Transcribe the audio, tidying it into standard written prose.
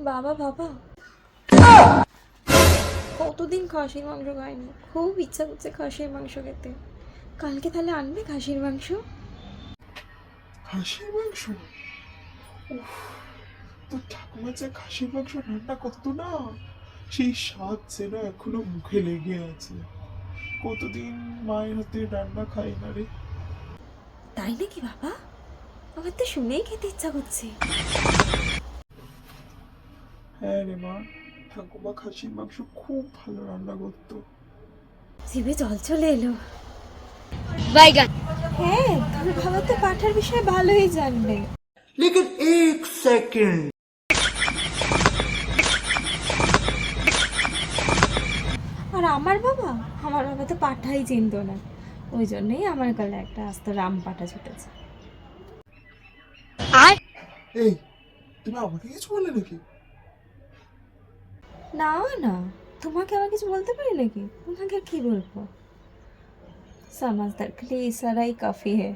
বাবা বাবা, কতদিন খাসির মাংস খাইনি, খুব ইচ্ছা করছে খাসির মাংস খেতে। কালকে তাহলে আনবে খাসির মাংস? খাসির মাংস? উফ, তোর ঠাকুমা যে খাসির মাংস রান্না করতো না, সেই স্বাদ যেন এখনো মুখে লেগে আছে। কতদিন মায়ের হাতে রান্না খাই না রে। তাই নাকি বাবা? আমার তো শুনেই খেতে ইচ্ছা করছে। হ্যাঁ রে মা, ঠাকুমা খাসির মাংস খুব ভালো রান্না করতো। জিভে জল চলে এলো। বাইগান। হ্যাঁ, তোর বাবা তো পাঠার বিষয়ে ভালোই জানবে। लेकिन एक सेकंड। আর আমার বাবা তো পাঠাই চিনতো না। ওই জন্যই আমার গলায় একটা আস্ত রাম পাঠা ছুটেছে। আর এই, তুমি আমাকে কিছু বললে নাকি? না না, তোমাকে আবার কিছু বলতে পারি নাকি? তোমাকে আর কি বলবো? समझदार के लिए इशारा ही काफी है।